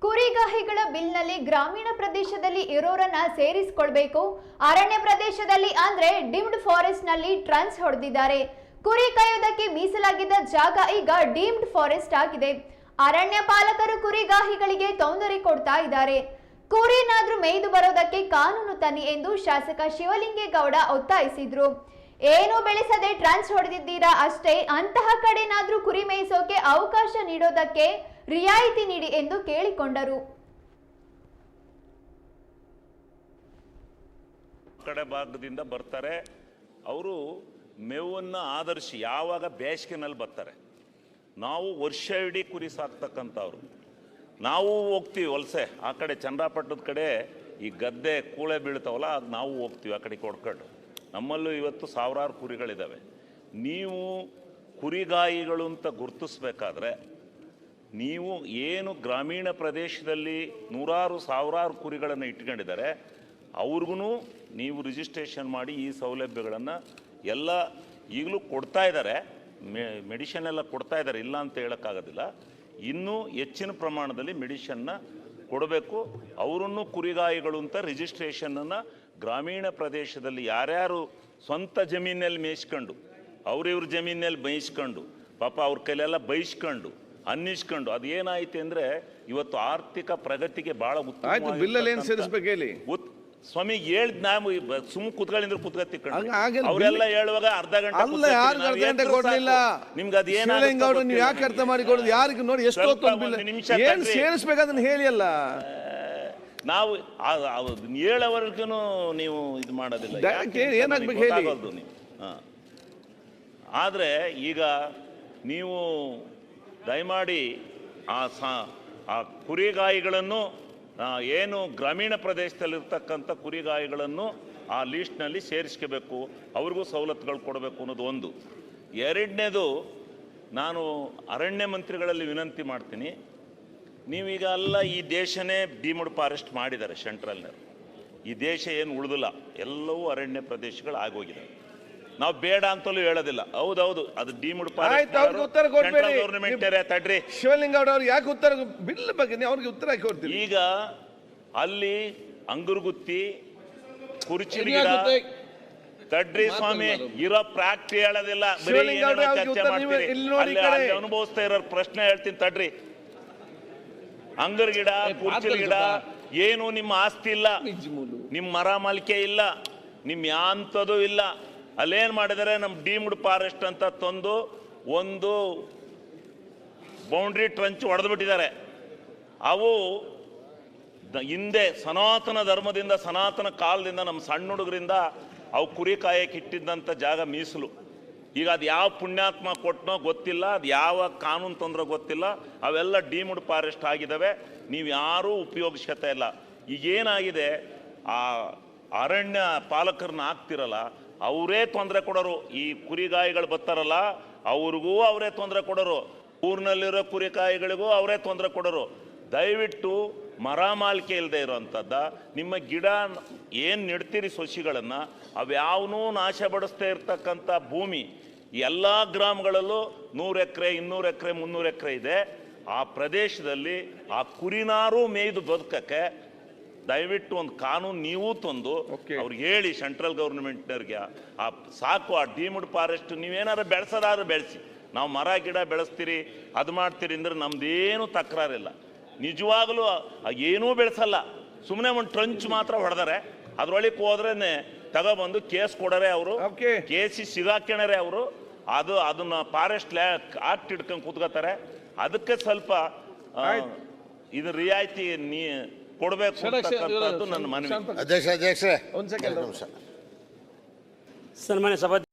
ಕುರಿಗಾಹಿಗಳ ಬಿಲ್ನಲ್ಲಿ ಗ್ರಾಮೀಣ ಪ್ರದೇಶದಲ್ಲಿ ಇರೋರನ್ನ ಸೇರಿಸಿಕೊಳ್ಬೇಕು, ಅರಣ್ಯ ಪ್ರದೇಶದಲ್ಲಿ ಅಂದ್ರೆ ಡೀಮ್ಡ್ ಫಾರೆಸ್ಟ್ ನಲ್ಲಿ ಟ್ರಾನ್ಸ್ ಹೊಡೆದಿದ್ದಾರೆ. ಕುರಿ ಕಾಯೋದಕ್ಕೆ ಮೀಸಲಾಗಿದ್ದ ಜಾಗ ಈಗ ಡೀಮ್ಡ್ ಫಾರೆಸ್ಟ್ ಆಗಿದೆ. ಅರಣ್ಯ ಪಾಲಕರು ಕುರಿಗಾಹಿಗಳಿಗೆ ತೊಂದರೆ ಕೊಡ್ತಾ ಇದ್ದಾರೆ. ಕುರಿನಾದ್ರೂ ಮೇಯ್ದು ಬರೋದಕ್ಕೆ ಕಾನೂನು ತನ್ನಿ ಎಂದು ಶಾಸಕ ಶಿವಲಿಂಗೇಗೌಡ ಒತ್ತಾಯಿಸಿದ್ರು. ಏನು ಬೆಳೆಸದೆ ಟ್ರಾನ್ಸ್ ಹೊಡೆದಿದ್ದೀರಾ ಅಷ್ಟೇ, ಅಂತಹ ಕಡೆನಾದ್ರೂ ಕುರಿ ಮೇಯಿಸೋಕೆ ಅವಕಾಶ ನೀಡೋದಕ್ಕೆ ರಿಯಾಯಿತಿ ನೀಡಿ ಎಂದು ಕೇಳಿಕೊಂಡರು. ಕಡೆ ಭಾಗದಿಂದ ಬರ್ತಾರೆ ಅವರು ಮೇವನ್ನು ಆಧರಿಸಿ ಯಾವಾಗ ಬೇಸಿಗೆನಲ್ಲಿ ಬರ್ತಾರೆ. ನಾವು ವರ್ಷ ಇಡೀ ಕುರಿ ಸಾಕ್ತಕ್ಕಂಥವ್ರು. ನಾವು ಹೋಗ್ತೀವಿ ವಲಸೆ ಆ ಕಡೆ ಚನ್ನರಾಪಟ್ಟಣದ ಕಡೆ ಈ ಗದ್ದೆ ಕೂಳೆ ಬೀಳ್ತಾವಲ್ಲ, ಅದು ನಾವು ಹೋಗ್ತೀವಿ ಆ ಕಡೆ ಕೊಡ್ಕೊಂಡು. ನಮ್ಮಲ್ಲೂ ಇವತ್ತು ಸಾವಿರಾರು ಕುರಿಗಳಿದ್ದಾವೆ. ನೀವು ಕುರಿಗಾಯಿಗಳು ಅಂತ ಗುರುತಿಸ್ಬೇಕಾದ್ರೆ ನೀವು ಏನು ಗ್ರಾಮೀಣ ಪ್ರದೇಶದಲ್ಲಿ ನೂರಾರು ಸಾವಿರಾರು ಕುರಿಗಳನ್ನು ಇಟ್ಕೊಂಡಿದ್ದಾರೆ ಅವ್ರಿಗೂ ನೀವು ರಿಜಿಸ್ಟ್ರೇಷನ್ ಮಾಡಿ ಈ ಸೌಲಭ್ಯಗಳನ್ನು ಎಲ್ಲ ಈಗಲೂ ಕೊಡ್ತಾ ಇದ್ದಾರೆ. ಮೆಡಿಷನ್ ಎಲ್ಲ ಕೊಡ್ತಾ ಇದ್ದಾರೆ, ಇಲ್ಲ ಅಂತ ಹೇಳೋಕ್ಕಾಗೋದಿಲ್ಲ. ಇನ್ನೂ ಹೆಚ್ಚಿನ ಪ್ರಮಾಣದಲ್ಲಿ ಮೆಡಿಷನ್ನ ಕೊಡಬೇಕು. ಅವರನ್ನು ಕುರಿಗಾಯಿಗಳು ಅಂತ ರಿಜಿಸ್ಟ್ರೇಷನನ್ನು ಗ್ರಾಮೀಣ ಪ್ರದೇಶದಲ್ಲಿ ಯಾರ್ಯಾರು ಸ್ವಂತ ಜಮೀನಲ್ಲಿ ಮೇಯಿಸ್ಕೊಂಡು ಅವ್ರಿವ್ರ ಜಮೀನಲ್ಲಿ ಬಯಸ್ಕೊಂಡು ಪಾಪ ಅವ್ರ ಕೈಲೆಲ್ಲ ಬಯಸ್ಕೊಂಡು ಅನ್ನಿಸ್ಕೊಂಡು ಅದೇನಾಯ್ತು ಅಂದರೆ ಇವತ್ತು ಆರ್ಥಿಕ ಪ್ರಗತಿಗೆ ಭಾಳ ಉತ್ತಮ. ಬಿಲ್ಲಲ್ಲಿ ಏನು ಸೇರಿಸ್ಬೇಕು ಹೇಳಿ ಸ್ವಾಮಿ ಹೇಳ್ದ್ ನಾವು ಸುಮ್ ಕುತ್ಗಳಿಂದ್ರೆ ಕುತ್ಕೊತಿಕೊಂಡು ಅವರೆಲ್ಲ ಹೇಳುವಾಗ ಅರ್ಧ ಗಂಟೆ ಕೊಡ್ಲಿಲ್ಲ ನಿಮ್ಗೆ ಅದೇನು ನೀವು ಯಾಕೆ ಅರ್ಥ ಮಾಡಿಕೊಳ್ಳೋದು? ಯಾರಿಗೆ ನೋಡಿ ಎಷ್ಟು ಏನು ಸೇರಿಸ್ಬೇಕದನ್ನ ಹೇಳಿ ಅಲ್ಲ. ನಾವು ಹೇಳೋವರೆಗೂ ನೀವು ಇದು ಮಾಡೋದಿಲ್ಲ, ಏನಾಗ್ಬೇಕು ಹೇಳಿ ನೀವು. ಆದರೆ ಈಗ ನೀವು ದಯಮಾಡಿ ಆ ಕುರಿಗಾಯಿಗಳನ್ನು ಏನು ಗ್ರಾಮೀಣ ಪ್ರದೇಶದಲ್ಲಿರ್ತಕ್ಕಂಥ ಕುರಿಗಾಯಿಗಳನ್ನು ಆ ಲೀಸ್ಟ್ನಲ್ಲಿ ಸೇರಿಸ್ಕೋಬೇಕು, ಅವ್ರಿಗೂ ಸವಲತ್ತುಗಳು ಕೊಡಬೇಕು ಅನ್ನೋದು ಒಂದು. ಎರಡನೇದು, ನಾನು ಅರಣ್ಯ ಮಂತ್ರಿಗಳಲ್ಲಿ ವಿನಂತಿ ಮಾಡ್ತೀನಿ. ನೀವೀಗ ಅಲ್ಲ ಈ ದೇಶನೇ ಡೀಮ್ಡ್ ಫಾರೆಸ್ಟ್ ಮಾಡಿದ್ದಾರೆ ಸೆಂಟ್ರಲ್ನವರು. ಈ ದೇಶ ಏನು ಉಳಿದಿಲ್ಲ, ಎಲ್ಲವೂ ಅರಣ್ಯ ಪ್ರದೇಶಗಳು ಆಗೋಗಿದ್ದಾವೆ. ನಾವು ಬೇಡ ಅಂತಲೂ ಹೇಳೋದಿಲ್ಲ. ಹೌದೌದು, ಅದು ಡೀಮ್ಡ್ ಫಾರೆಸ್ಟ್ ಗೌರ್ಮೆಂಟ್ ತಡ್ರಿ. ಶಿವಲಿಂಗೌಡ ಅವ್ರಿಗೆ ಯಾಕೆ ಉತ್ತರ ಬಿಲ್ ಬಗ್ಗೆ ಅವ್ರಿಗೆ ಉತ್ತರ ಕೊಡ್ತೀವಿ. ಈಗ ಅಲ್ಲಿ ಅಂಗುರ್ಗುತ್ತಿ, ಕುರ್ಚಿನ ಗಿಡ, ತಡ್ರಿ ಸ್ವಾಮಿ, ಇರೋ ಫ್ಯಾಕ್ಟ್ರಿ ಹೇಳೋದಿಲ್ಲ, ಚರ್ಚೆ ಮಾಡ್ತೀರಿ. ಅನುಭವಿಸ್ತಾ ಇರೋ ಪ್ರಶ್ನೆ ಹೇಳ್ತೀನಿ ತಡ್ರಿ. ಅಂಗರ್ ಗಿಡ, ಕುರ್ಚಿನ ಗಿಡ ಏನು ನಿಮ್ಮ ಆಸ್ತಿ ಇಲ್ಲ, ನಿಮ್ಮ ಮರ ಮಲಿಕೆ ಇಲ್ಲ, ನಿಮ್ಮ ಯಾಂಥದ್ದು ಇಲ್ಲ. ಅಲ್ಲೇನು ಮಾಡಿದರೆ ನಮ್ಮ ಡೀಮ್ಡ್ ಫಾರೆಸ್ಟ್ ಅಂತ ತಂದು ಒಂದು ಬೌಂಡ್ರಿ ಟ್ರಂಚ್ ಹೊಡೆದು ಬಿಟ್ಟಿದ್ದಾರೆ. ಅವು ಹಿಂದೆ ಸನಾತನ ಧರ್ಮದಿಂದ ಸನಾತನ ಕಾಲದಿಂದ ನಮ್ಮ ಸಣ್ಣ ಹುಡುಗರಿಂದ ಅವು ಕುರಿ ಕಾಯಕ್ಕೆ ಇಟ್ಟಿದ್ದಂಥ ಜಾಗ ಮೀಸಲು. ಈಗ ಅದು ಯಾವ ಪುಣ್ಯಾತ್ಮ ಕೊಟ್ಟನೋ ಗೊತ್ತಿಲ್ಲ, ಅದು ಯಾವ ಕಾನೂನು ತಂದ್ರೋ ಗೊತ್ತಿಲ್ಲ, ಅವೆಲ್ಲ ಡೀಮ್ಡ್ ಫಾರೆಸ್ಟ್ ಆಗಿದ್ದಾವೆ. ನೀವು ಯಾರೂ ಉಪಯೋಗಿಸ್ಕೊತಾ ಇಲ್ಲ. ಈಗೇನಾಗಿದೆ, ಆ ಅರಣ್ಯ ಪಾಲಕರನ್ನ ಹಾಕ್ತಿರಲ್ಲ ಅವರೇ ತೊಂದರೆ ಕೊಡೋರು. ಈ ಕುರಿಗಾಯಿಗಳು ಬರ್ತಾರಲ್ಲ ಅವ್ರಿಗೂ ಅವರೇ ತೊಂದರೆ ಕೊಡೋರು, ಊರಿನಲ್ಲಿರೋ ಕುರಿಕಾಯಿಗಳಿಗೂ ಅವರೇ ತೊಂದರೆ ಕೊಡೋರು. ದಯವಿಟ್ಟು ಮರ ಮಾಲಿಕೆ ಇಲ್ಲದೆ ಇರೋವಂಥದ್ದ ನಿಮ್ಮ ಗಿಡ ಏನು ನೆಡ್ತೀರಿ ಸೊಸಿಗಳನ್ನು ಅವ್ಯಾವನೂ ನಾಶ ಪಡಿಸ್ತಾ ಇರ್ತಕ್ಕಂಥ ಭೂಮಿ ಎಲ್ಲ ಗ್ರಾಮಗಳಲ್ಲೂ 100 ಎಕರೆ 200 ಎಕರೆ 300 ಎಕರೆ ಇದೆ. ಆ ಪ್ರದೇಶದಲ್ಲಿ ಆ ಕುರಿನಾರು ಮೇಯ್ದು ಬದುಕಕ್ಕೆ ದಯವಿಟ್ಟು ಒಂದು ಕಾನೂನು ನೀವು ತಂದು ಅವ್ರಿಗೆ ಹೇಳಿ, ಸೆಂಟ್ರಲ್ ಗೌರ್ಮೆಂಟ್ನವ್ರಿಗೆ ಆ ಸಾಕು, ಆ ಡೀಮ್ಡ್ ಫಾರೆಸ್ಟ್ ನೀವೇನಾದ್ರು ಬೆಳೆಸೋದಾದ್ರೆ ಬೆಳೆಸಿ. ನಾವು ಮರ ಗಿಡ ಬೆಳೆಸ್ತೀರಿ ಅದು ಮಾಡ್ತೀರಿ ಅಂದ್ರೆ ನಮ್ದೇನು ತಕರಾರಿಲ್ಲ. ನಿಜವಾಗಲೂ ಏನೂ ಬೆಳೆಸಲ್ಲ, ಸುಮ್ಮನೆ ಒಂದು ಟ್ರಂಚ್ ಮಾತ್ರ ಹೊಡೆದಾರೆ. ಅದ್ರೊಳಗೆ ಹೋದ್ರೆ ತಗೊಬಂದು ಕೇಸ್ ಕೊಡರೆ ಅವರು, ಕೇಸಿ ಸಿಗಾಕ್ಯಣರೆ ಅವರು. ಅದನ್ನ ಫಾರೆಸ್ಟ್ ಆಕ್ಟ್ ಇಟ್ಕೊಂಡು ಕೂತ್ಕೋತಾರೆ. ಅದಕ್ಕೆ ಸ್ವಲ್ಪ ಇದು ರಿಯಾಯಿತಿ ಕೊಡಬೇಕು ಅಂತಕ್ಕಂಥದ್ದು ನನ್ನ ಮನವಿ. ಅಧ್ಯಕ್ಷರೇ ಒಂದು ಸೆಕೆಂಡ್ ನಿಮಿಷ. ಸನ್ಮಾನ್ಯ ಸಭಾಧ್ಯಕ್ಷ